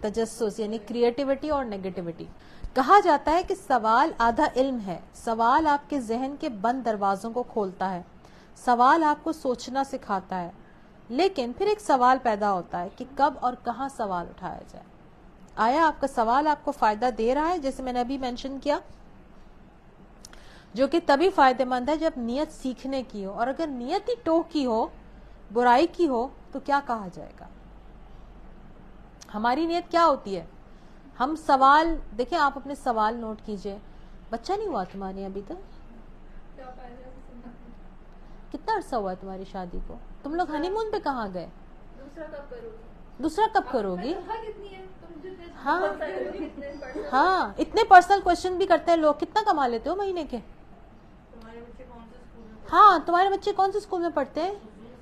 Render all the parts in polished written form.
تجسس یعنی کریٹیوٹی اور نیگیٹیوٹی. کہا جاتا ہے کہ سوال آدھا علم ہے. سوال آپ کے ذہن کے بند دروازوں کو کھولتا ہے. سوال آپ کو سوچنا سکھاتا ہے. لیکن پھر ایک سوال پیدا ہوتا ہے کہ کب اور کہاں سوال اٹھایا جائے. آیا آپ کا سوال آپ کو فائدہ دے رہا ہے؟ جیسے میں نے ابھی مینشن کیا، جو کہ تبھی فائدہ مند ہے جب نیت سیکھنے کی ہو، اور اگر نیت ہی ٹوک کی ہو، برائی کی ہو، تو کیا کہا جائے گا؟ ہماری نیت کیا ہوتی ہے؟ ہم سوال دیکھیں، آپ اپنے سوال نوٹ کیجئے. بچہ نہیں ہوا تمہارے ابھی تک؟ کتنا عرصہ ہوا تمہاری شادی کو؟ تم لوگ ہنی مون پہ کہاں گئے؟ دوسرا کب کرو گی؟ ہاں اتنے پرسنل کوشچن بھی کرتے ہیں لوگ. کتنا کما لیتے ہو مہینے کے؟ ہاں تمہارے بچے کون سے اسکول میں پڑھتے ہیں؟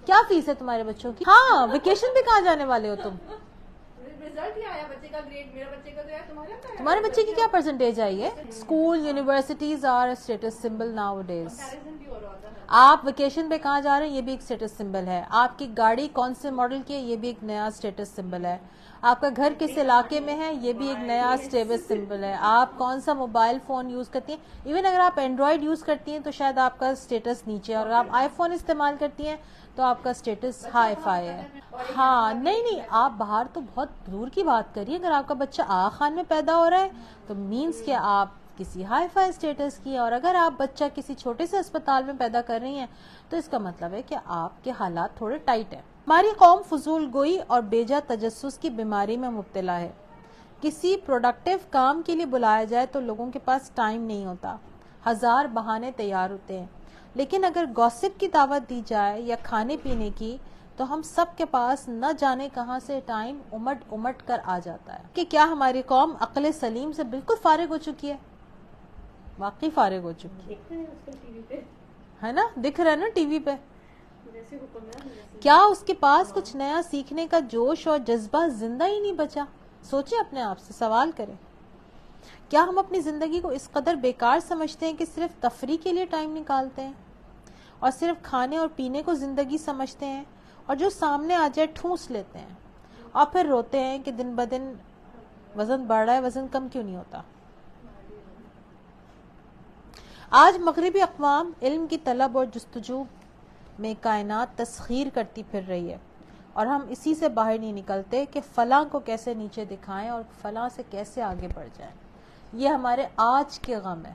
کیا فیس ہے تمہارے بچوں کی؟ ہاں ویکیشن پہ کہاں جانے والے ہو تم؟ تمہارے بچے کی کیا پرسنٹیج آئی ہے؟ School universities are status symbol nowadays. آپ ویکیشن پہ کہاں جا رہے ہیں یہ بھی ایک اسٹیٹس سمبل ہے. آپ کی گاڑی کون سے ماڈل کی ہے یہ بھی ایک نیا اسٹیٹس سمبل ہے. آپ کا گھر کس علاقے میں ہے یہ بھی ایک نیا اسٹیٹس سمبل ہے. آپ کون سا موبائل فون یوز کرتی ہیں، ایون اگر آپ اینڈرائڈ یوز کرتی ہیں تو شاید آپ کا اسٹیٹس نیچے، اور اگر آپ آئی فون استعمال کرتی ہیں تو آپ کا اسٹیٹس ہائی فائی ہے. ہاں نہیں آپ باہر تو بہت دور کی بات کریے. اگر آپ کا بچہ آغا خان میں پیدا ہو رہا ہے تو مینس کہ آپ کسی ہائی فائی اسٹیٹس کی، اور اگر آپ بچہ کسی چھوٹے سے اسپتال میں پیدا کر رہی ہیں تو اس کا مطلب ہے کہ آپ کے حالات تھوڑے ٹائٹ ہیں. ہماری قوم فضول گوئی اور بیجا تجسس کی بیماری میں مبتلا ہے. کسی پروڈکٹیو کام کے لیے بلایا جائے تو لوگوں کے پاس ٹائم نہیں ہوتا، ہزار بہانے تیار ہوتے ہیں. لیکن اگر گوسپ کی دعوت دی جائے یا کھانے پینے کی تو ہم سب کے پاس نہ جانے کہاں سے ٹائم امٹ کر آ جاتا ہے. کہ کیا ہماری قوم عقل سلیم سے بالکل فارغ ہو چکی ہے؟ واقعی فارغ ہو چکی ہے نا؟ دکھ رہا ہے نا ٹی وی پہ. کیا اس کے پاس کچھ نیا سیکھنے کا جوش اور جذبہ زندہ ہی نہیں بچا؟ سوچیں اپنے آپ سے، سوال کریں. کیا ہم اپنی زندگی کو اس قدر بیکار سمجھتے ہیں کہ صرف تفریح کے لیے ٹائم نکالتے ہیں، اور صرف کھانے اور پینے کو زندگی سمجھتے ہیں، اور جو سامنے آ جائے ٹھونس لیتے ہیں، اور پھر روتے ہیں کہ دن بدن وزن بڑھ رہا ہے، وزن کم کیوں نہیں ہوتا؟ آج مغربی اقوام علم کی طلب اور جستجو میں کائنات تسخیر کرتی پھر رہی ہے، اور ہم اسی سے باہر نہیں نکلتے کہ فلاں کو کیسے نیچے دکھائیں اور فلاں سے کیسے آگے بڑھ جائیں. یہ ہمارے آج کے غم ہے.